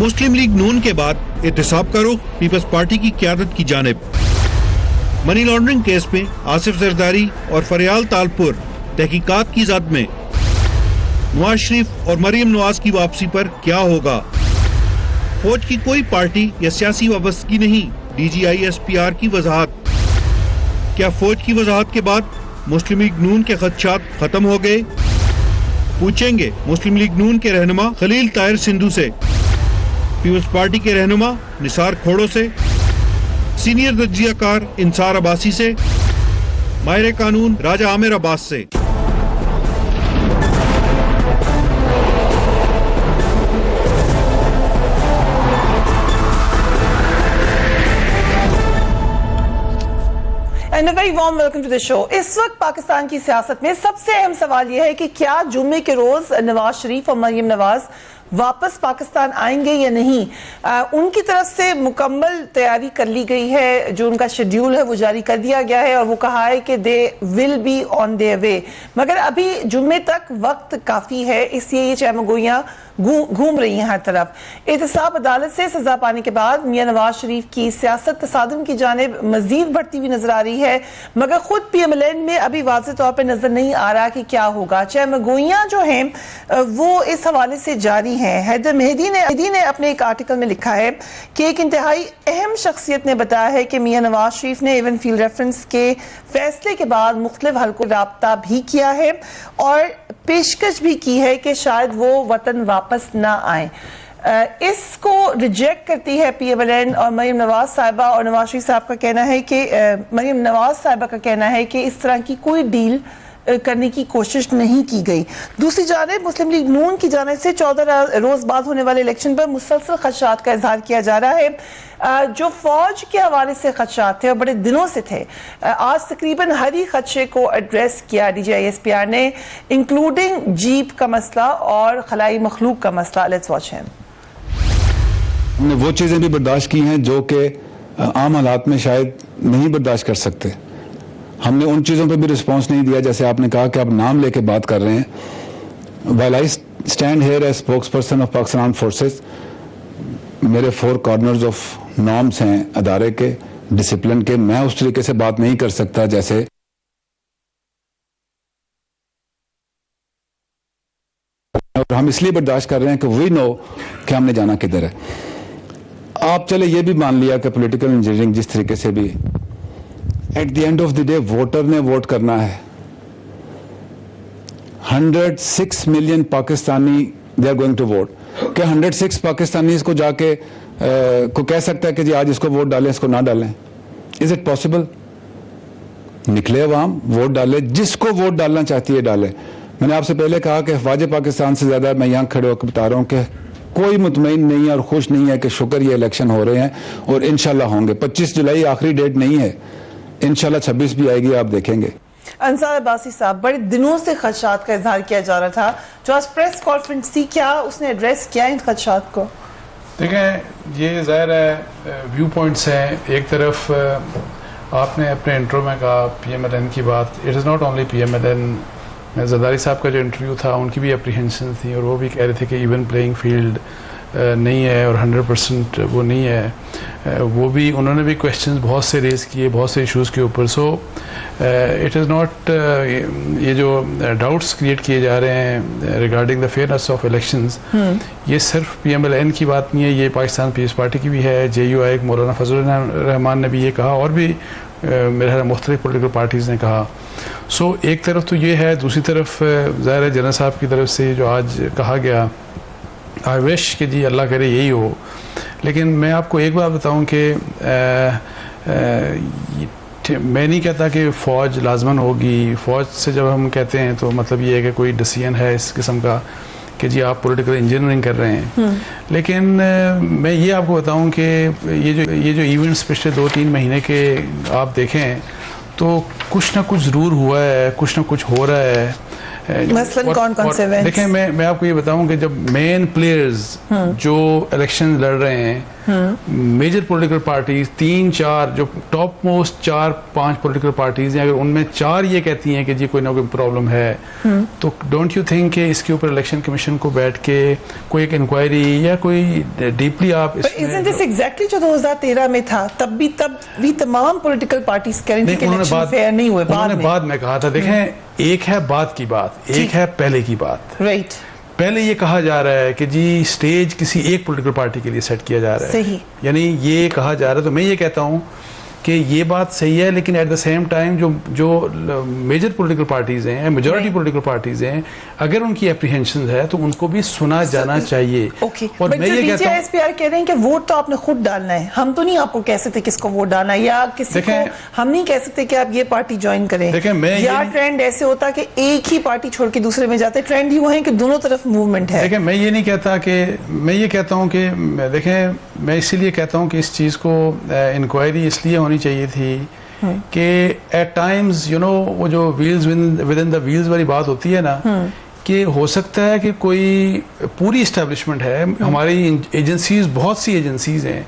मुस्लिम league नून के बाद एहतिसाब का रुख पीपल्स पार्टी की क़यादत की जानिब। मनी लॉन्ड्रिंग केस में आसिफ जरदारी और फरियाल तालपुर तहकीकात की जद में। नवाज शरीफ और मरियम नवाज की वापसी पर क्या होगा? फौज की कोई पार्टी या सियासी वाबस्तगी नहीं, DGI-SPR की वजाहत। क्या फौज की वजाहत के बाद मुस्लिम लीग नून के खदशात खत्म हो गए? पूछेंगे मुस्लिम लीग नून के रहनुमा खलील ताहिर सिंधु से, पीपल्स पार्टी के रहनुमा निसार खोड़ो से, सीनियर तज्जियाकार इंसार अब्बासी से, माहिर कानून राजा आमिर अब्बास से। And a very warm welcome to the show. इस वक्त पाकिस्तान की सियासत में सबसे अहम सवाल यह है कि क्या जुम्मे के रोज नवाज शरीफ और मरियम नवाज वापस पाकिस्तान आएंगे या नहीं। उनकी तरफ से मुकम्मल तैयारी कर ली गई है, जो उनका शेड्यूल है वो जारी कर दिया गया है और वो कहा है कि they will be on their way. मगर अभी जुम्मे तक वक्त काफ़ी है, इसलिए ये चहमगोइयाँ घूम रही हैं हर तरफ। एहतसाब अदालत से सजा पाने के बाद मियां नवाज शरीफ की सियासत तसादुम की जानिब मजीद बढ़ती हुई नजर आ रही है, मगर खुद PMLN में अभी वाज़ेह तौर पर नजर नहीं आ रहा कि क्या होगा। चहमगोइयाँ जो हैं वो इस हवाले से जारी हैं। हैदर मेहदी ने अपने एक आर्टिकल में लिखा है कि एक इंतहाई अहम शख्सियत ने बताया है कि मियां नवाज शरीफ ने इवन फील्ड रेफरेंस के फैसले के बाद मुख्तलिफ हलकों राब्ता भी किया है और पेशकश भी की है कि शायद वो वतन वापस ना आए। इसको रिजेक्ट करती है PMLN और मरियम नवाज साहिबा, और नवाज शरीफ साहब का कहना है कि मरियम नवाज साहिबा का कहना है कि इस तरह की कोई डील करने की कोशिश नहीं की गई। दूसरी जानिब मुस्लिम लीग नून की जानिब से 14 रोज बाद होने वाले इलेक्शन पर मुसलसल खदशात का इजहार किया जा रहा है। जो फौज के हवाले से खदशात थे और बड़े दिनों से थे, आज तकरीबन हर ही खदशे को एड्रेस किया DGI-SPR ने, इंक्लूडिंग जीप का मसला और खलाई मखलूक का मसला। Let's watch him. हमने वो चीजें भी बर्दाश्त की हैं जो कि आम हालात में शायद नहीं बर्दाश्त कर सकते। हमने उन चीज़ों पे भी रिस्पांस नहीं दिया, जैसे आपने कहा कि आप नाम लेके बात कर रहे हैं। While I stand here as spokesperson of Pakistan armed forces, मेरे 4 कॉर्नर्स ऑफ नॉर्म्स हैं अदारे के, डिसिप्लिन के। मैं उस तरीके से बात नहीं कर सकता जैसे और हम इसलिए बर्दाश्त कर रहे हैं कि वी नो कि हमने जाना किधर है। आप चले ये भी मान लिया कि पॉलिटिकल इंजीनियरिंग जिस तरीके से भी, at the end of the day voter ने वोट करना है। 106 million Pakistani they are going to vote. क्या 106 पाकिस्तानी इसको जाके को कह सकता है कि जी आज इसको वोट डालें, इसको ना डालें? Is it possible? निकले अवाम, वोट डाले, जिसको वोट डालना चाहती है डाले। मैंने आपसे पहले कहा कि ख्वाजा पाकिस्तान से ज्यादा मैं यहाँ खड़े होकर बता रहा हूँ कि कोई मुतमईन नहीं है और खुश नहीं है कि शुक्र ये इलेक्शन हो रहे हैं और इंशाल्लाह होंगे। 25 जुलाई आखिरी डेट नहीं है, इंशाल्लाह 26 भी आएगी, आप देखेंगे। अंसार अब्बासी साहब, बड़े दिनों से खदशात का इजहार किया जा रहा था, जो आज प्रेस कॉन्फ्रेंस थी, क्या उसने एड्रेस किया इन खदशात को? देखें, ये ज़ाहिर है व्यू पॉइंट्स हैं। एक तरफ आपने अपने इंट्रो में कहा PMLN की बात। It is not only PMLN। Zardari साहब का जो इंटरव्यू था उनकी भी अप्रीहेंशन थी और वो भी कह रहे थे कि इवन प्लेइंग फील्ड नहीं है और 100% वो नहीं है। वो भी उन्होंने भी क्वेश्चंस बहुत से रेज़ किए बहुत से इश्यूज़ के ऊपर। सो इट इज़ नॉट ये जो डाउट्स क्रिएट किए जा रहे हैं regarding the fairness of elections, ये सिर्फ PMLN की बात नहीं है, ये पाकिस्तान पीपल्स पार्टी की भी है। JUI मौलाना फजल रहमान ने भी ये कहा और भी मेरे ख्याल मुख्तलिफ पोलिटिकल पार्टीज़ ने कहा। सो एक तरफ तो ये है, दूसरी तरफ ज़ाहिर है जनरल साहब की तरफ से जो आज कहा गया, आई विश कि जी अल्लाह करे यही हो। लेकिन मैं आपको एक बात बताऊं कि मैं नहीं कहता कि फ़ौज लाजमन होगी। फ़ौज से जब हम कहते हैं तो मतलब ये है कि कोई डिसीजन है इस किस्म का कि जी आप पॉलिटिकल इंजीनियरिंग कर रहे हैं। लेकिन मैं ये आपको बताऊं कि ये जो इवेंट्स पिछले 2-3 महीने के आप देखें तो कुछ ना कुछ ज़रूर हुआ है, कुछ ना कुछ हो रहा है। मसलन कौन-कौन से events? देखें, मैं आपको ये बताऊं कि जब मेन प्लेयर्स जो इलेक्शन लड़ रहे हैं, मेजर पॉलिटिकल पार्टीज 3-4 जो टॉप मोस्ट 4-5 पॉलिटिकल पार्टीज हैं, अगर उनमें 4 ये कहती हैं कि जी कोई ना कोई प्रॉब्लम है, तो डोंट यू थिंक कि इसके ऊपर इलेक्शन कमीशन को बैठ के कोई एक इंक्वायरी या कोई डीपली आप Isn't this exactly जो 2013 में था? तब भी तमाम पॉलिटिकल पार्टीज कह रही थी कि इलेक्शन फेयर नहीं हुए। बाद में कहा था, देखें, एक है बाद की बात, एक है पहले की बात। राइट। पहले ये कहा जा रहा है कि जी स्टेज किसी एक पॉलिटिकल पार्टी के लिए सेट किया जा रहा है, सही, यानी ये कहा जा रहा है। तो मैं ये कहता हूँ कि ये बात सही है, लेकिन एट द सेम टाइम जो मेजर पॉलिटिकल पार्टीज हैं, मेजॉरिटी पॉलिटिकल पार्टीज हैं, अगर उनकी एप्रीहेंशन है तो उनको भी सुना जाना चाहिए। ओके, और मैं ये कहता हूँ एसपीआर कह रहे हैं कि वोट तो आपने खुद डालना है, हम तो नहीं आपको कह सकते किसको वोट डालना है, या किसी को हम नहीं कह सकते कि आप ये पार्टी ज्वाइन करें। या ट्रेंड ऐसे होता कि एक ही पार्टी छोड़ के दूसरे में जाते, ट्रेंड ही वो है कि दोनों तरफ मूवमेंट है। देखें, मैं ये नहीं कहता कि, मैं ये कहता हूँ कि देखें, मैं इसीलिए कहता हूँ कि इस चीज़ को इंक्वायरी इसलिए होनी चाहिए थी कि एट टाइम्स यू नो वो जो wheels with in the wheels वाली बात होती है ना, कि हो सकता है कि कोई पूरी इस्टेब्लिशमेंट है, हमारी एजेंसीज, बहुत सी एजेंसीज हैं,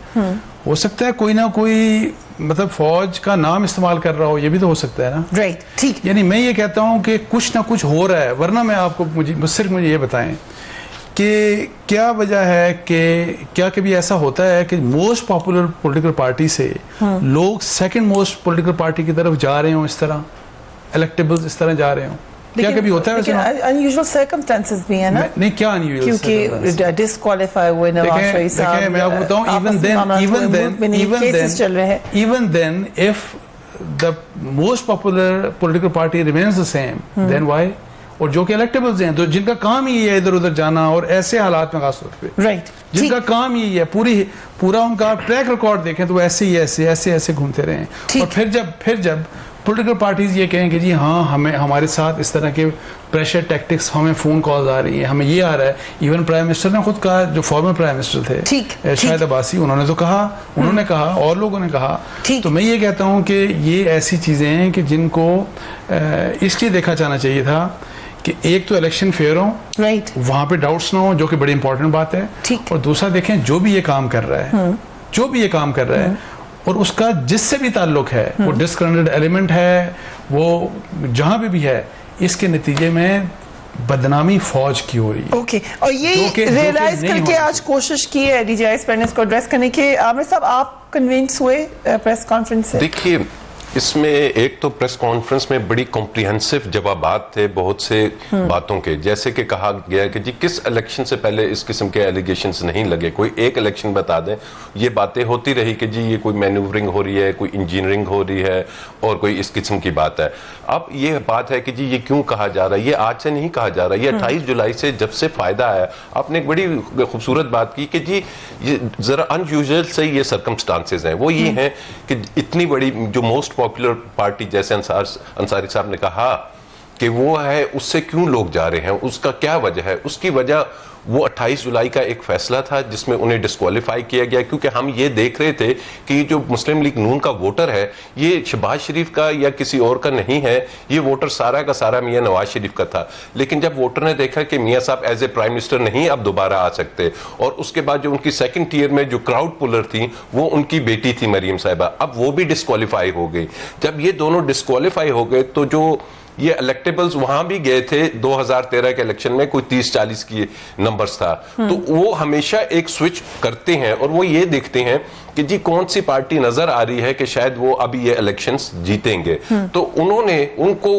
हो सकता है कोई ना कोई मतलब फौज का नाम इस्तेमाल कर रहा हो, ये भी तो हो सकता है ना। राइट, ठीक। यानी मैं ये कहता हूँ कि कुछ ना कुछ हो रहा है, वरना मैं आपको सिर्फ मुझे ये बताएं कि क्या वजह है कि क्या कभी ऐसा होता है कि मोस्ट पॉपुलर पॉलिटिकल पार्टी से लोग सेकंड मोस्ट पॉलिटिकल पार्टी की तरफ जा रहे हो, इस तरह इलेक्टेबल्स इस तरह जा रहे हो? क्या कभी होता है वैसे? अनयूजुअल सर्कमस्टेंसेस भी है ना। नहीं, क्या अनयूजुअल? क्योंकि डिस्क्वालीफाई हुए नवाज शरीफ साहब। मैं आपको बताऊं, even then if the most popular political party remains the same, then why? और जो कि इलेक्टेबल्स हैं, तो जिनका काम ही है इधर उधर जाना, और ऐसे हालात में खास तौर पे, राइट, जिनका काम ही है, पूरा उनका ट्रैक रिकॉर्ड देखें तो ऐसे ही ऐसे घूमते रहे। और फिर जब पॉलिटिकल पार्टीज ये कहें कि जी हाँ, हमें हमारे साथ इस तरह के प्रेशर टैक्टिक्स, हमें फोन कॉल्स आ रही है, हमें ये आ रहा है, इवन प्राइम मिनिस्टर ने खुद कहा, जो फॉर्मर प्राइम मिनिस्टर थे शाहिद अब्बासी, उन्होंने तो कहा, उन्होंने कहा और लोगों ने कहा। तो मैं ये कहता हूँ कि ये ऐसी चीजें हैं कि जिनको इसलिए देखा जाना चाहिए था कि एक तो इलेक्शन फेयर हो, राइट, वहां पे डाउट्स ना हो, जो कि बड़ी इंपॉर्टेंट बात है, और दूसरा देखें जो भी ये काम कर रहा है, और उसका जिससे भी ताल्लुक है, वो डिस्क्रेडिटेड एलिमेंट है, वो जहां भी है, इसके नतीजे में बदनामी फौज की हो रही है। ओके, और ये रियलाइज करके आज कोशिश की है डीजीआई स्पेनिस को एड्रेस करने के। आमिर साहब, आप कन्विंस हुए प्रेस कॉन्फ्रेंस से? देखिए, इसमें एक तो प्रेस कॉन्फ्रेंस में बड़ी कॉम्प्रिहेंसिव जवाबात थे बहुत से बातों के, जैसे कि कहा गया कि जी किस इलेक्शन से पहले इस किस्म के एलिगेशंस नहीं लगे, कोई एक इलेक्शन बता दें। ये बातें होती रही कि जी ये कोई मैन्यूवरिंग हो रही है, कोई इंजीनियरिंग हो रही है, और कोई इस किस्म की बात है। अब ये बात है कि जी ये क्यों कहा जा रहा है, ये आज से नहीं कहा जा रहा है, ये 28 जुलाई से जब से फायदा आया। आपने एक बड़ी खूबसूरत बात की कि जी ये जरा अनयूजुअल से ये सर्कमस्टांसेस हैं, वो ये हैं कि इतनी बड़ी जो मोस्ट पॉपुलर पार्टी, जैसे अंसारी साहब ने कहा कि वो है, उससे क्यों लोग जा रहे हैं, उसका क्या वजह है? उसकी वजह वो 28 जुलाई का एक फैसला था जिसमें उन्हें डिस्क्वालीफाई किया गया, क्योंकि हम ये देख रहे थे कि जो मुस्लिम लीग नून का वोटर है, ये शहबाज शरीफ का या किसी और का नहीं है, ये वोटर सारा का सारा मियां नवाज शरीफ का था। लेकिन जब वोटर ने देखा कि मियां साहब एज ए प्राइम मिनिस्टर नहीं अब दोबारा आ सकते, और उसके बाद जो उनकी सेकंड टियर में जो क्राउड पुलर थी वो उनकी बेटी थी मरियम साहिबा, अब वो भी डिस्क्वालीफाई हो गई। जब ये दोनों डिस्क्वालीफाई हो गए तो जो ये इलेक्टेबल्स वहां भी गए थे 2013 के इलेक्शन में, कोई 30-40 की नंबर्स था, तो वो हमेशा एक स्विच करते हैं और वो ये देखते हैं कि जी कौन सी पार्टी नजर आ रही है कि शायद वो अभी ये इलेक्शंस जीतेंगे। तो उनको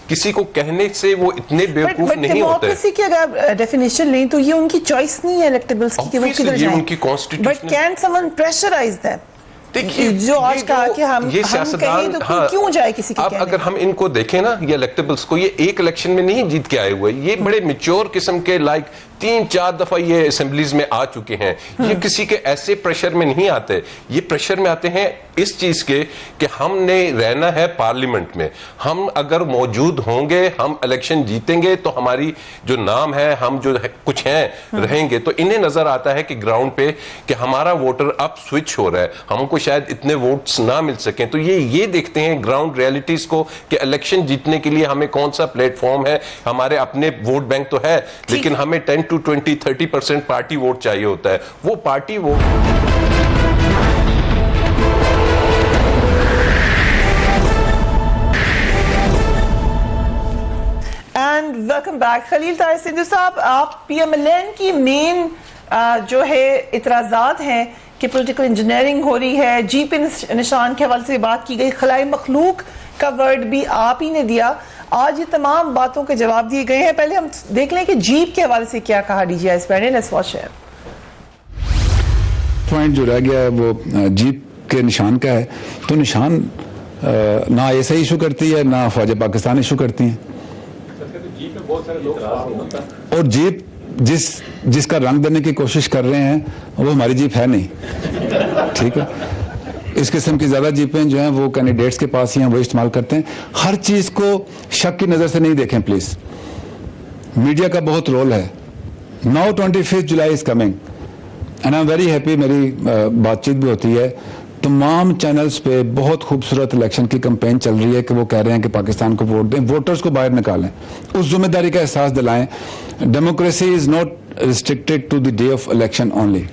किसी को कहने से वो इतने बेवकूफ नहीं होते। डेमोक्रेसी की अगर डेफिनेशन लें तो ये उनकी चॉइस नहीं है इलेक्टेबल्स की, वो किधर जाएं, उनकी constitution. But can someone pressurise them? देखिए, जो आज कहा कि हम कहें तो क्यों जाए किसी के कहने? अगर हम इनको देखें ना, ये इलेक्टेबल्स को, ये एक इलेक्शन में नहीं जीत के आए हुए, ये बड़े मैच्योर किस्म के, लाइक 3-4 दफा ये असेंबलीज में आ चुके हैं। ये किसी के ऐसे प्रेशर में नहीं आते, ये प्रेशर में आते हैं इस चीज के कि हमने रहना है पार्लियामेंट में, हम अगर मौजूद होंगे, हम इलेक्शन जीतेंगे तो हमारी जो नाम है, हम जो है, कुछ हैं रहेंगे। तो इन्हें नजर आता है कि ग्राउंड पे कि हमारा वोटर अब स्विच हो रहा है, हमको शायद इतने वोट्स ना मिल सकें। तो ये देखते हैं ग्राउंड रियलिटीज को कि इलेक्शन जीतने के लिए हमें कौन सा प्लेटफॉर्म है। हमारे अपने वोट बैंक तो है, लेकिन हमें 10 to 20-30% पार्टी वोट चाहिए होता है। वो party vote and welcome back. Khalil Tariq Sindhu sahab, आप PMLN की मेन जो है इतराजात हैं कि पॉलिटिकल इंजीनियरिंग हो रही है, जीप निशान के हवाले से बात की गई, खलाई मखलूक का वर्ड भी आप ही ने दिया। आज ये तमाम बातों के जवाब दिए गए हैं। पहले हम देख लें कि जीप के हवाले से क्या कहा DGI ने। Let's watch it. पॉइंट जो रह गया है वो जीप के निशान का है। तो निशान ना ऐसा इशू करती है, ना फौज पाकिस्तान इशू करती है। और जीप जिसका रंग देने की कोशिश कर रहे हैं वो हमारी जीप है नहीं, ठीक है। इस किस्म की ज्यादा जीपें जो हैं वो कैंडिडेट्स के पास ही हैं, वो इस्तेमाल करते हैं। हर चीज को शक की नजर से नहीं देखें प्लीज, मीडिया का बहुत रोल है। Now 25 July is coming and I am very happy. मेरी बातचीत भी होती है, तमाम चैनल्स पे बहुत खूबसूरत इलेक्शन की कैंपेन चल रही है कि वो कह रहे हैं कि पाकिस्तान को वोट दें, वोटर्स को बाहर निकालें, उस जिम्मेदारी का एहसास दिलाएं। Democracy is not restricted to the day of election only.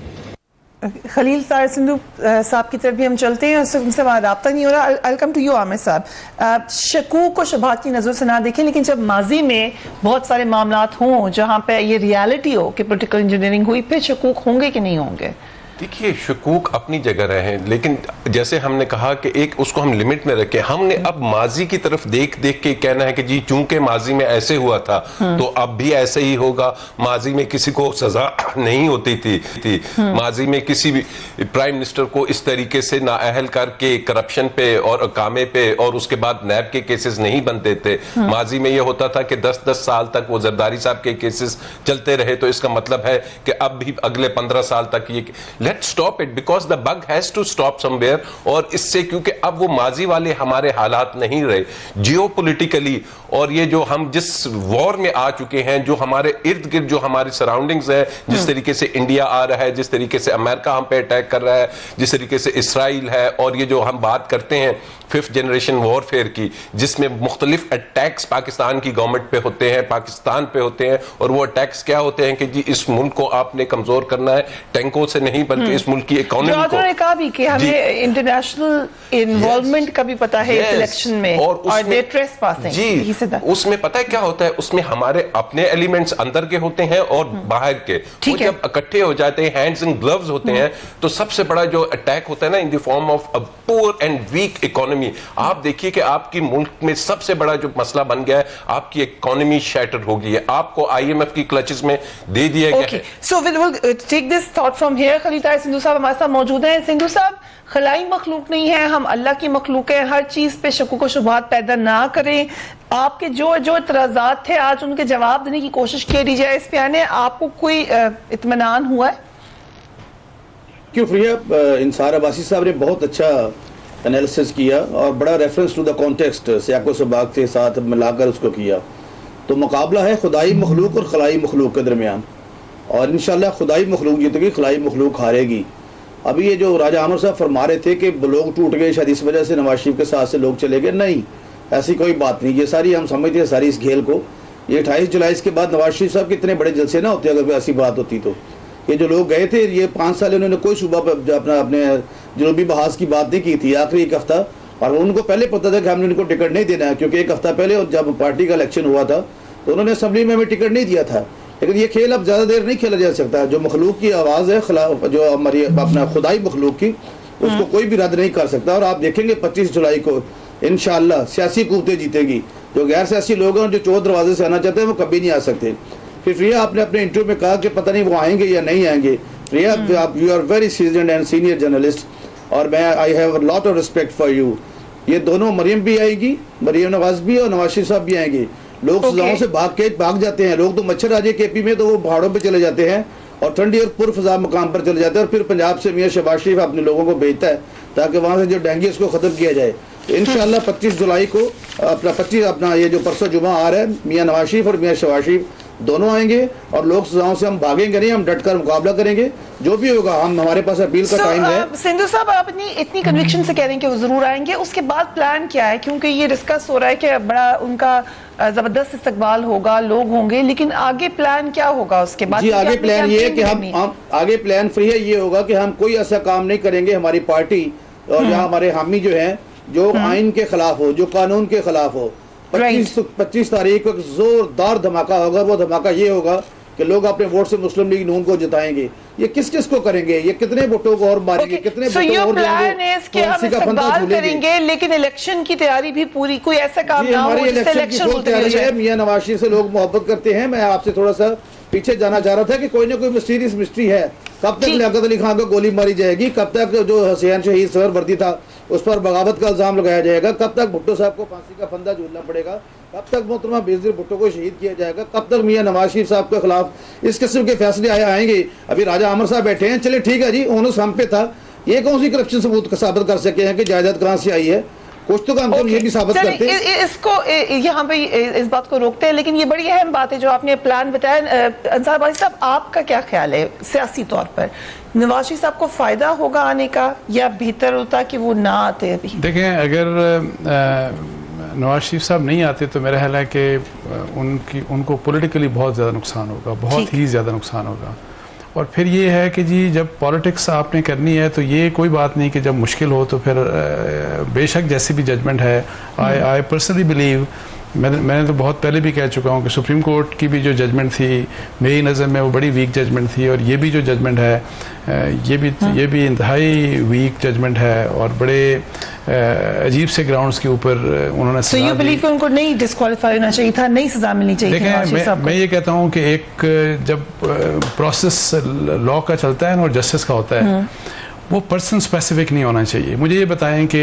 Khalil Tariq Sindhu साहब की तरफ भी हम चलते हैं, उनसे हमारा राब्ता नहीं हो रहा। आई कम टू यू आमिर साहब। शकूक और शुबहात की नजर से ना देखें, लेकिन जब माजी में बहुत सारे मामलात हों जहां पे ये रियलिटी हो कि पॉलिटिकल इंजीनियरिंग हुई, फिर शकूक होंगे कि नहीं होंगे? देखिए, शकूक अपनी जगह रहे हैं, लेकिन जैसे हमने कहा कि एक उसको हम लिमिट में रखें। हमने अब माजी की तरफ देख देख के कहना है कि जी चूंकि माजी में ऐसे हुआ था तो अब भी ऐसे ही होगा। माजी में किसी को सजा नहीं होती थी, माजी में किसी भी प्राइम मिनिस्टर को इस तरीके से नाअहल करके करप्शन पे और कामे पे और उसके बाद नैब के केसेस नहीं बनते थे। माजी में यह होता था कि 10-10 साल तक वो जरदारी साहब के केसेस चलते रहे। तो इसका मतलब है कि अब भी अगले 15 साल तक ये Let's stop it because the bug has to stop somewhere। और इससे क्योंकि अब वो माजी वाले हमारे हालात नहीं रहे जियोपॉलिटिकली, और ये जो हम जिस वॉर में आ चुके हैं, जो हमारे इर्द गिर्द जो हमारी सराउंडिंग्स है, जिस तरीके से इंडिया आ रहा है, जिस तरीके से अमेरिका हम पे अटैक कर रहा है, जिस तरीके से इसराइल है, और ये जो हम बात करते हैं 5th जनरेशन वॉरफेयर की, जिसमें मुख्तलिफ अटैक्स पाकिस्तान की गवर्नमेंट पे होते हैं, पाकिस्तान पे होते हैं। और वो अटैक्स क्या होते हैं कि जी इस मुल्क को आपने कमजोर करना है, टैंकों से नहीं बल्कि इस मुल्क की इकोनॉमी को। उन्होंने कहा भी कि हमें इंटरनेशनल इन्वॉल्वमेंट का भी पता है इस इलेक्शन में, और ट्रेसपासिंग जी उसमें पता है क्या होता है, उसमें हमारे अपने एलिमेंट्स अंदर के होते हैं और बाहर के। वो जब इकट्ठे हो जाते हैं, हैंड्स एंड ग्लव्स होते हैं, तो सबसे बड़ा जो अटैक होता है ना, in the form of a poor and weak economy. आप देखिए कि आपकी मुल्क में सबसे बड़ा जो मसला बन गया है, आपकी इकोनॉमी शैटर हो गई है, आपको IMF की क्लचेस में दे दिया गया है। So will take this thought from here. Khalil Tariq Sindhu sahab हमारे साथ मौजूद हैं। सिंधु साहब, खलाई मखलूक नहीं है, हम अल्लाह की मखलूक है, हर चीज पे शकूक और शुबहात पैदा ना करें। आपके जो इतराजात थे आज उनके जवाब देने की कोशिश की DGI इस पे आने, आपको कोई इत्मीनान हुआ है? क्यों प्रिया, इंसार अब्बासी साहब ने बहुत अच्छा एनालिसिस किया और बड़ा रेफरेंस टू द कॉन्टेक्स्ट सियाको सबाक के साथ मिलाकर उसको किया। तो मुकाबला है खुदाई मखलूक और खलाई मखलूक के दरमियान, और इंशाल्लाह खुदाई मखलूक जीतेगी, खलाई मखलूक हारेगी। अभी ये जो राजा आमिर साहब फरमा रहे थे कि लोग टूट गए शायद इस वजह से नवाज शरीफ के साथ से लोग चले गए, नहीं, ऐसी कोई बात नहीं। ये सारी हम समझते हैं सारी इस खेल को। ये 28 जुलाई के बाद नवाज शरीफ साहब के इतने बड़े जलसे ना होते अगर कोई ऐसी बात होती। तो ये जो लोग गए थे, ये 5 साल उन्होंने कोई सूबा पर अपने जनूबी बहास की बात नहीं की थी, आखिरी एक हफ्ता। और उनको पहले पता था कि हमने उनको टिकट नहीं देना है, क्योंकि एक हफ्ता पहले जब पार्टी का इलेक्शन हुआ था तो उन्होंने असम्बली में हमें टिकट नहीं दिया था। लेकिन ये खेल अब ज़्यादा देर नहीं खेला जा सकता। जो मखलूक की आवाज़ है, जो हमारी अपना खुदाई मखलूक की, उसको कोई भी रद्द नहीं कर सकता। और आप देखेंगे 25 जुलाई को इंशाअल्लाह सियासी कुव्वतें जीतेगी। जो गैर सियासी लोग हैं, जो चौथ दरवाजे से आना चाहते हैं, वो कभी नहीं आ सकते। फिर प्रिया, आपने अपने इंटरव्यू में कहा कि पता नहीं वो आएंगे या नहीं आएंगे। प्रिया, आप you are very seasoned and senior journalist, और मैं I have a lot of respect for you. ये दोनों, मरियम भी आएगी, मरियम नवाज भी और नवाज शरीफ साहब भी आएंगे, लोग सजाओं से भाग जाते हैं। लोग तो मच्छर आ जाए केपी में तो वो पहाड़ों पे चले जाते हैं और ठंडी और पुरफजा मकाम पर चले जाते हैं, और फिर पंजाब से मियां शहबाज शरीफ अपने लोगों को भेजता है ताकि वहां से जो डेंगू है उसको खत्म किया जाए। तो इंशाल्लाह 25 जुलाई को अपना ये जो परसों जुमा आ रहा है, मियां नवाज शरीफ और मियां शहबाज शरीफ दोनों आएंगे और लोक सजाओं से हम भागेंगे नहीं, हम डटकर मुकाबला करेंगे। जो भी होगा हम हमारे पास अपील का टाइम है। सिंधु साहब, आप इतनी कन्विक्शन से कह रहे हैं कि वो जरूर आएंगे, उसके बाद प्लान क्या है? क्योंकि ये डिस्कस हो रहा है कि बड़ा उनका जबरदस्त इस्तकबाल होगा, लोग होंगे, लेकिन आगे प्लान क्या होगा उसके बाद? जी आगे प्लान ये है कि हम आगे प्लान फ्री है, ये होगा कि हम कोई ऐसा काम नहीं करेंगे हमारी पार्टी और या हमारे हामी जो हैं जो आइन के खिलाफ हो, जो कानून के खिलाफ हो। 25 तारीख को जोरदार धमाका होगा। वो धमाका ये होगा कि लोग अपने वोट से मुस्लिम लीग नून को जिताएंगे। ये किस किस को करेंगे, ये कितने वोटों को और मारेंगे, कितने वोटों और करेंगे, लेकिन इलेक्शन की तैयारी भी पूरी, कोई ऐसा काम ना हो जिससे इलेक्शन की तैयारी है। मियां नवाज शरीफ से लोग मोहब्बत करते हैं। मैं आपसे थोड़ा सा पीछे जाना चाह रहा था कि कोई ना कोई मिस्टीरियस मिस्ट्री है। कब तक लियाकत अली खान को गोली मारी जाएगी, कब तक जो हुसैन शहीद सर वर्दी था उस पर बगावत का इल्जाम लगाया जाएगा, कब तक भुट्टो साहब को फांसी का फंदा झूलना पड़ेगा, कब तक मोहतरमा बेनज़ीर भुट्टो को शहीद किया जाएगा, कब तक मियां नवाज शरीफ साहब के खिलाफ इस किस्म के फैसले आएंगे। अभी राजा आमिर साहब बैठे हैं, चले ठीक है जी, ओनस हम पे था, ये कौन सी करप्शन सबूत साबित कर सके हैं कि जायदाद कहां से आई है? कुछ तो काम ये भी साबित करते हैं। इसको यहाँ पे इस बात को रोकते हैं, लेकिन ये बड़ी अहम बात है जो आपने प्लान बताया। अंसार बाजी साहब, आपका क्या ख्याल है सियासी तौर पर? नवाज शरीफ साहब को फायदा होगा आने का या बेहतर होता कि वो ना आते? अभी देखें, अगर नवाज शरीफ साहब नहीं आते तो मेरा ख्याल है कि उनको पॉलिटिकली बहुत ज़्यादा नुकसान होगा, बहुत ही ज़्यादा नुकसान होगा। और फिर ये है कि जी जब पॉलिटिक्स आपने करनी है तो ये कोई बात नहीं कि जब मुश्किल हो तो फिर बेशक जैसी भी जजमेंट है, आई पर्सनली बिलीव, मैंने तो बहुत पहले भी कह चुका हूँ कि सुप्रीम कोर्ट की भी जो जजमेंट थी मेरी नज़र में वो बड़ी वीक जजमेंट थी, और ये भी जो जजमेंट है ये भी इंतहाई वीक जजमेंट है और बड़े अजीब से ग्राउंड्स के ऊपर उन्होंने सजा दी। बिलीव कि उनको नहीं डिस्क्वालीफाई होना चाहिए था, नहीं सजा मिलनी चाहिए थी? देखें, मैं ये कहता हूँ कि एक जब प्रोसेस लॉ का चलता है और जस्टिस का होता है, वो पर्सन स्पेसिफिक नहीं होना चाहिए। मुझे ये बताएं कि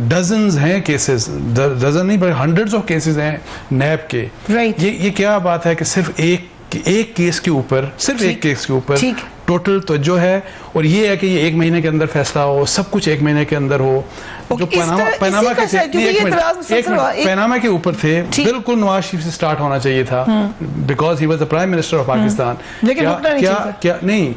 डजन्स हैं केसेस, डजन नहीं बल्कि हंड्रेड्स ऑफ केसेस हैं नैब के। ये क्या बात है कि सिर्फ एक केस के ऊपर, सिर्फ एक केस के ऊपर टोटल तो जो है, और ये है कि ये 1 महीने के अंदर फैसला हो, सब कुछ 1 महीने के अंदर हो। जो पनामा के ऊपर थे, बिल्कुल नवाज शरीफ से स्टार्ट होना चाहिए था, because he was the prime minister of Pakistan.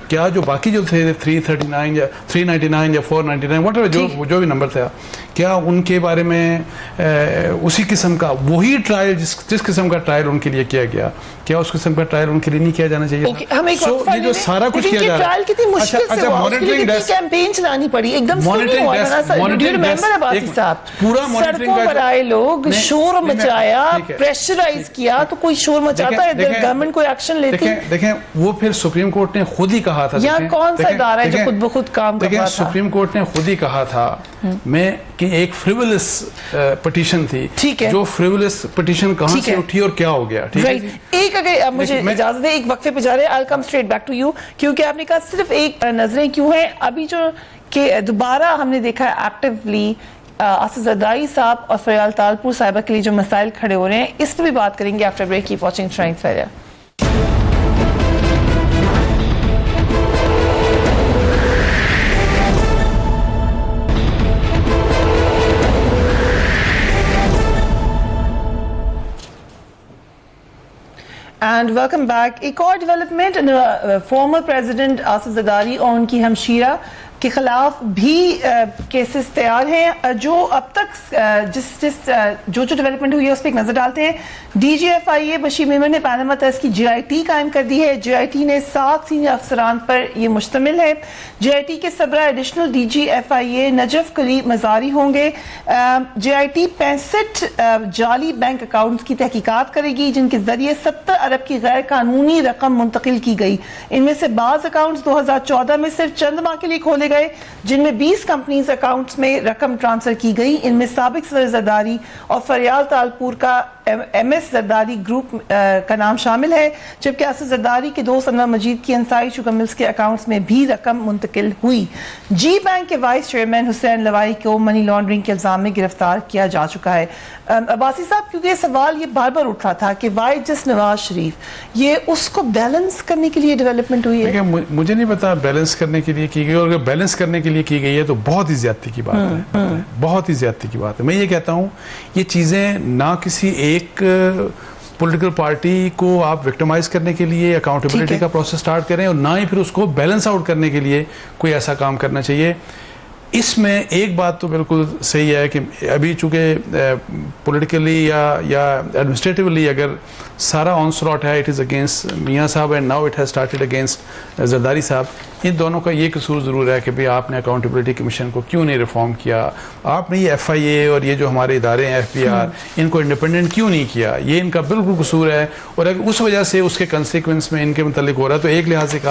क्या जो बाकी जो थे 339 या 399 या 499 व्हाटएवर जो भी नंबर था, क्या उनके बारे में उसी किस्म का वही ट्रायल जिस किस्म का ट्रायल उनके लिए किया गया, क्या उस किस्म का ट्रायल उनके लिए नहीं किया जाना चाहिए? ये जो सारा कुछ किया जा रहा है, कितनी मुश्किल से हुआ, उसके लिए कितनी कैंपेन चलानी पड़ी, एकदम से नहीं हुआ ना। पूरा सड़कों पर आए लोग, शोर मचाया, प्रेशराइज किया, तो कोई शोर मचाता है, गवर्नमेंट कोई एक्शन लेती है? देखें, वो फिर सुप्रीम कोर्ट ने खुद ही कहा था, यहाँ कौन सा इदारा है जो खुद ब खुद काम कर रहा था? सुप्रीम कोर्ट ने खुद ही कहा था कि एक फ्रिवलस पिटीशन थी, जो फ्रिवलस पिटीशन कहां से उठी और क्या हो गया? ठीक है, एक अगर मुझे इजाजत है, एक वक्फे पे जा रहे हैं, I will come straight back to you, क्योंकि आपने कहा सिर्फ एक नजरें क्यों हैं, अभी जो कि दोबारा हमने देखा है एक्टिवली आसिफ जरदारी साहब और फरियाल तालपुर साहिबा के लिए जो मसाइल खड़े हो रहे हैं, इस पर भी बात करेंगे आफ्टर ब्रेक। कीप वाचिंग श्राइन फेरिया। And welcome back. एक और development, former president Asif Zardari और उनकी हमशीरा के खिलाफ भी केसेस तैयार हैं। जो अब तक जो डेवलपमेंट हुई है उस पर एक नजर डालते हैं। DGFIA बशीर मेमन ने पैनामा टेस्ट की GIT कायम कर दी है। GIT ने 7 सीनियर अफसरान पर यह मुश्तमिल है। GIT के सरबराह एडिशनल DGFIA नजफ कली मजारी होंगे। GIT 65 जाली बैंक अकाउंट की तहकीकात करेगी जिनके जरिए 70 अरब की गैर कानूनी रकम मुंतकिल की गई। इनमें से बाज अकाउंट 2014 में सिर्फ चंद माह के लिए खोले गए, जिनमें 20 कंपनीज अकाउंट्स में रकम ट्रांसफर की गई। इनमें साबिक सदर जरदारी और फरियाल तालपुर का MS जरदारी ग्रुप का नाम शामिल है, जबकि आसिफ जरदारी के दोस्त अनवर मजीद की अंसारी शुगर मिल्स के अकाउंट्स में भी रकम मुंतकिल हुई। जी बैंक के वाइस चेयरमैन हुसैन लवाई को मनी लॉन्ड्रिंग के इल्जाम में गिरफ्तार किया जा चुका है। अब्बासी साहब, क्योंकि ये सवाल ये बार बार उठ रहा था कि वाई जस्ट नवाज शरीफ, ये उसको बैलेंस करने के लिए डेवलपमेंट हुई है? मुझे नहीं पता बैलेंस करने के लिए की गई, और अगर बैलेंस करने के लिए की गई है तो बहुत ही ज्यादती की बात है, बहुत ही ज्यादती की बात है। मैं ये कहता हूँ ये चीजें ना किसी एक पॉलिटिकल पार्टी को आप विक्टिमाइज करने के लिए अकाउंटेबिलिटी का प्रोसेस स्टार्ट करें, और ना ही फिर उसको बैलेंस आउट करने के लिए कोई ऐसा काम करना चाहिए। इसमें एक बात तो बिल्कुल सही है कि अभी चूंकि पॉलिटिकली या एडमिनिस्ट्रेटिवली अगर सारा ऑनस्लॉट है, इट इज़ अगेंस्ट मियाँ साहब and now it has started against Zardari साहब। इन दोनों का ये कसूर ज़रूर है कि भाई आपने अकाउंटेबिलिटी कमीशन को क्यों नहीं रिफॉर्म किया, आपने ये FIA और ये जो हमारे इदारे हैं FBR इनको इंडिपेंडेंट क्यों नहीं किया, ये इनका बिल्कुल कसूर है। और अगर उस वजह से उसके कंसिक्वेंस में इनके मतलब हो रहा है तो एक लिहाज से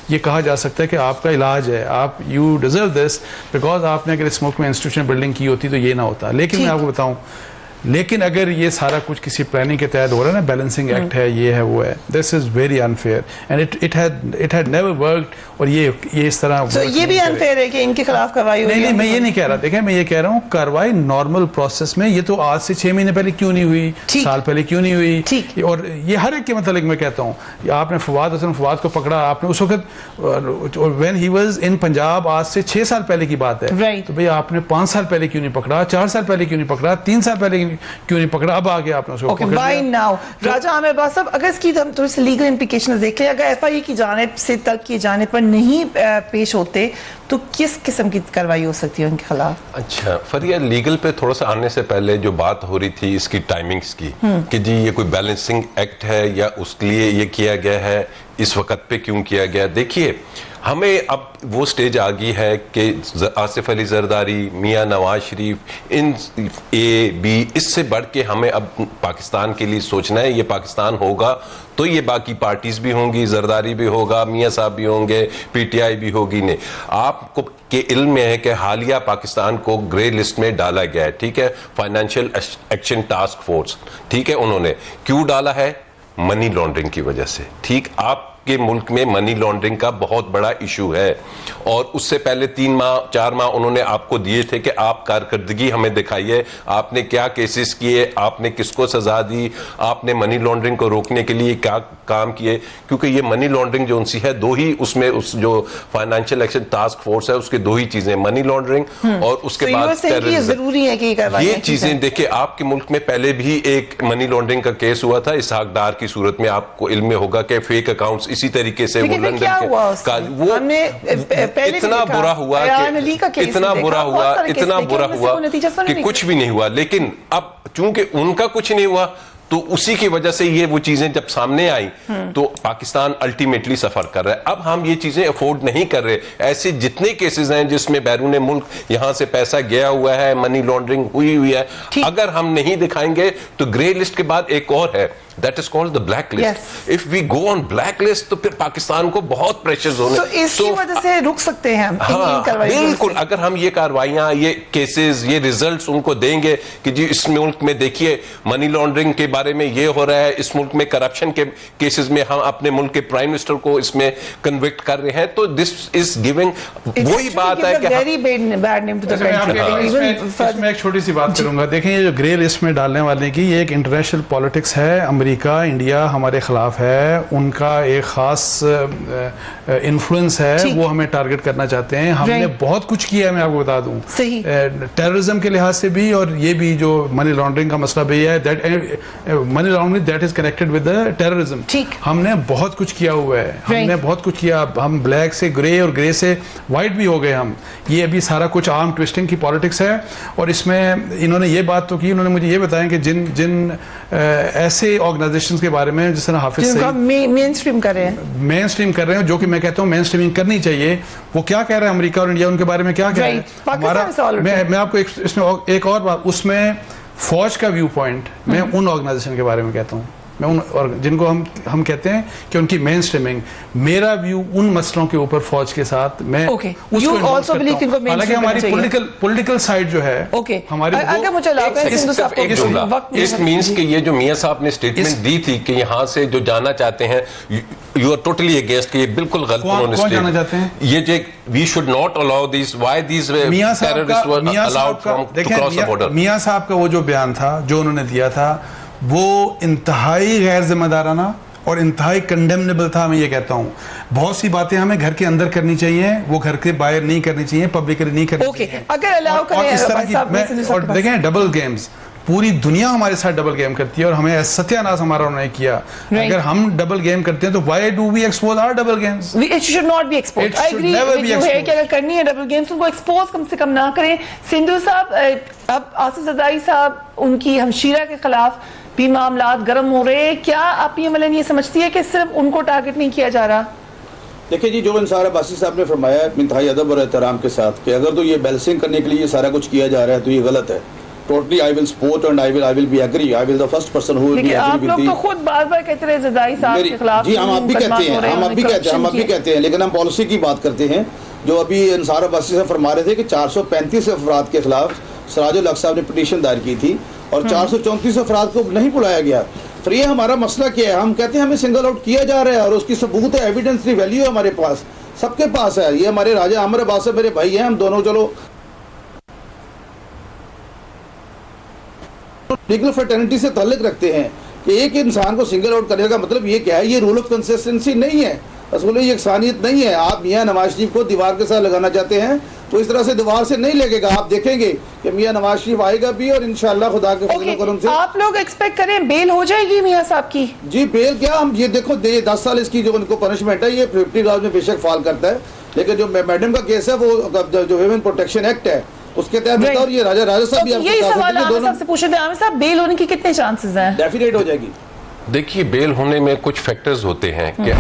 ये कहा जा सकता है कि आपका इलाज है, आप यू डिजर्व दिस, बिकॉज आपने अगर इस मुल्क में इंस्टीट्यूशन बिल्डिंग की होती तो ये ना होता। लेकिन मैं आपको बताऊं, लेकिन अगर ये सारा कुछ किसी प्लानिंग के तहत हो रहा है ना, बैलेंसिंग एक्ट है, ये है वो है, this is very unfair and it had never worked. और ये इस तरह ये भी अनफेयर है कि इनके खिलाफ कार्रवाई हुई? नहीं, मैं ये नहीं कह रहा। देखें, मैं ये कह रहा हूँ कार्रवाई नॉर्मल प्रोसेस में, ये तो आज से 6 महीने पहले क्यों नहीं हुई, साल पहले क्यों नहीं हुई, और ये हर एक के मतलब मैं कहता हूँ। आपने फवाद हसन फवाद को पकड़ा, आपने उस वक्त when he was in Punjab, आज से 6 साल पहले की बात है, तो भाई आपने 5 साल पहले क्यों नहीं पकड़ा, 4 साल पहले क्यों नहीं पकड़ा, 3 साल पहले क्यों नहीं पकड़ा, अब आगे आपने उसको पकड़ लिया। नाउ राजा आमिर अब्बास साहब, अगर इसकी हम थोड़ी सी लीगल इंप्लीकेशंस देख लें, अगर FIA की जानिब से तर्क किए जाने पर नहीं पेश होते तो किस किस्म की कार्रवाई हो सकती है उनके खिलाफ? अच्छा फरिया, लीगल पे थोड़ा सा आने से पहले जो बात हो रही थी इसकी टाइमिंग्स की, कि जी ये कोई बैलेंसिंग एक्ट है या उसके लिए ये किया गया है, इस वक्त पे क्यों किया गया। देखिए, हमें अब वो स्टेज आ गई है कि आसिफ अली जरदारी, मियाँ नवाज शरीफ, इन A-B, इससे बढ़ के हमें अब पाकिस्तान के लिए सोचना है। ये पाकिस्तान होगा तो ये बाकी पार्टीज भी होंगी, जरदारी भी होगा, मियाँ साहब भी होंगे, PTI भी होगी। नहीं, आपको के इल्म में है कि हालिया पाकिस्तान को ग्रे लिस्ट में डाला गया है, ठीक है, फाइनेंशियल एक्शन टास्क फोर्स, ठीक है। उन्होंने क्यों डाला है? मनी लॉन्ड्रिंग की वजह से। ठीक, आपके मुल्क में मनी लॉन्ड्रिंग का बहुत बड़ा इशू है, और उससे पहले 3 माह 4 माह उन्होंने आपको दिए थे कि आप कारकर्दगी हमें दिखाइए, आपने क्या केसेस किए, आपने किसको सजा दी, आपने मनी लॉन्ड्रिंग को रोकने के लिए क्या काम किए। क्योंकि ये मनी लॉन्ड्रिंग जो उनसी है, दो ही उसमें उस जो फाइनेंशियल एक्शन टास्क फोर्स है उसके 2 ही चीजें, मनी लॉन्ड्रिंग और उसके बाद जरूरी है कि ये चीजें। देखिए, आपके मुल्क में पहले भी एक मनी लॉन्ड्रिंग का केस हुआ था इसहाक डार की सूरत में, आपको इल्म में होगा कि फेक अकाउंट्स इसी तरीके से वो लंदन के वो इतना बुरा हुआ कि इतना बुरा हुआ कि कुछ भी नहीं हुआ। लेकिन अब चूंकि उनका कुछ नहीं हुआ तो उसी की वजह से ये वो चीजें जब सामने आई तो पाकिस्तान अल्टीमेटली सफर कर रहा है। अब हम ये चीजें अफोर्ड नहीं कर रहे। ऐसे जितने केसेस हैं जिसमें बैरून मुल्क यहां से पैसा गया हुआ है, मनी लॉन्ड्रिंग हुई है, अगर हम नहीं दिखाएंगे तो ग्रे लिस्ट के बाद एक और है, that is called the black list. If we go on black list तो फिर पाकिस्तान को बहुत प्रेशर होने, तो इसकी वजह से रुक सकते हैं हम। हाँ, बिल्कुल। अगर हम ये कार्रवाइयां, ये केसेस, ये रिजल्ट्स उनको देंगे कि जी इस मुल्क में देखिए मनी लॉन्ड्रिंग के बारे में ये हो रहा है, इस मुल्क में करप्शन के केसेस में हम अपने मुल्क के प्राइम मिनिस्टर को इसमें कन्विक्ट कर रहे हैं, तो दिस इज गिविंग, वही बात है कि मैं एक छोटी सी बात करूंगा। देखें, ये जो ग्रे लिस्ट में डालने वाले की ये एक इंटरनेशनल पॉलिटिक्स है। अमेरिका, इंडिया हमारे खिलाफ है, उनका एक खास इन्फ्लुएंस है, वो हमें टारगेट करना चाहते हैं। हमने बहुत कुछ किया है, मैं आपको बता दूं, टेररिज्म के लिहाज से भी, और ये भी जो मनी लॉन्ड्रिंग का मसला भी है, money laundering that is connected with the terrorism. हमने बहुत कुछ किया हुआ है, हमने बहुत कुछ किया। हम ब्लैक से ग्रे और ग्रे से व्हाइट भी हो गए हम। ये अभी सारा कुछ आर्म ट्विस्टिंग की पॉलिटिक्स है। और इसमें इन्होंने ये बात तो की, इन्होंने मुझे ये बताया कि जिन ऐसे ऑर्गेनाइजेशंस के बारे में जिस तरह हाफिज सईद मेन स्ट्रीम कर रहे हैं, जो कि मैं कहता हूं मेन स्ट्रीमिंग करनी चाहिए। वो क्या कह रहा है अमेरिका और इंडिया उनके बारे में क्या कह रहा है हमारा। मैं आपको इसमें एक और बात, उसमें फौज का व्यू पॉइंट मैं उन ऑर्गेनाइजेशन के बारे में कहता हूं मैं उन और जिनको हम कहते हैं कि उनकी मेन स्ट्रीमिंग, मेरा व्यू उन मसलों के ऊपर फौज के साथ मैं You also believe कि इनको mainstream हालांकि हमारी करना चाहिए। पॉलिटिकल साइड जो है हमारी अगर मुझे लगता है सिंधु साहब को वक्त इस मींस कि ये जो मियां साहब ने स्टेटमेंट दी थी कि यहाँ से जो जाना चाहते हैं, यू आर टोटली अगेंस्ट, कि ये बिल्कुल गलत उन्होंने कौन जाना चाहते हैं? ये जो we should not allow this, why these terrorist were allowed from to cross the border. मियां साहब का वो जो बयान था जो उन्होंने दिया था वो इंतहाई गैर जिम्मेदाराना और इंतहाई कंडेमनेबल था। मैं ये कहता हूँ बहुत सी बातें हमें घर के अंदर करनी चाहिए, वो घर के बाहर नहीं करनी चाहिए, पब्लिकली नहीं करनी चाहिए। अगर अलाउ करें और इस तरह की और देखें डबल गेम्स, पूरी दुनिया हमारे साथ डबल गेम करती है और हमें सत्यानाश हमारा उन्होंने किया। अगर हम डबल गेम करते हैं तो why do we expose our double games? It should not be exposed. It I should agree never with be you है exposed. कि अगर करनी है डबल गेम्स उनको एक्सपोज कम से कम ना करें। सिंधु साहब, अब आसिफ जरदारी साहब उनकी हमशीरा के खिलाफ भी मामला गर्म हो रहे हैं, क्या आप PMLN ये समझती है कि सिर्फ उनको टारगेट नहीं किया जा रहा? देखिए जी, जो इंसार अब्बासी साहब ने फरमाया इंतहाई अदब और एहतराम के साथ कि अगर तो ये बैलेंसिंग करने के लिए ये सारा कुछ किया जा रहा है तो ये गलत है। Totally I will support and I will be agree, I will the first person who will be agree आप विद लोग तो खुद बार-बार कहते रहे जरदारी साहब के खिलाफ। जी, हम आप भी कहते हैं, हम भी कहते हैं, लेकिन हम पॉलिसी की बात करते हैं। जो अभी इंसार अब्बासी साहब फरमा रहे थे कि 435 अफराद के खिलाफ सराजुल हक साहब ने पिटीशन दायर की थी और 434 अफराद को नहीं बुलाया गया। फिर ये हमारा मसला क्या है? हम कहते हैं हमें सिंगल आउट किया जा रहा है और उसकी सबूत है, एविडेंस की वैल्यू है हमारे पास, सबके पास है। ये हमारे राजा आमिर अब्बास मेरे भाई हैं, हम दोनों चलो लीगल फ्रेटर्निटी से ताल्लुक रखते हैं कि एक इंसान को सिंगल आउट करने का मतलब ये क्या है? ये रूल ऑफ कंसिस्टेंसी नहीं है, असल ये यकसानियत नहीं है। आप मियां नवाज शरीफ को दीवार के साथ लगाना चाहते हैं तो इस तरह से दीवार से नहीं लगेगा। आप देखेंगे कि मियां नवाज शरीफ आएगा भी और इंशाल्लाह खुदा के फजल करम से आप लोग एक्सपेक्ट करें बेल हो जाएगी मियां साहब की? जी बेल क्या, हम ये देखो 10 साल इसकी जो उनको पनिशमेंट है, ये 50 लॉज में बेशक फॉल करता है, लेकिन जो मैडम का केस है वो जो वुमेन प्रोटेक्शन एक्ट है उसके तहत होता है। और ये राजा साहब भी यही सवाल आमिर साहब से पूछे थे। आमिर साहब, बेल होने की कितने चांसेस हैं? डेफिनेट हो जाएगी। देखिए, बेल होने में कुछ फैक्टर्स होते हैं कि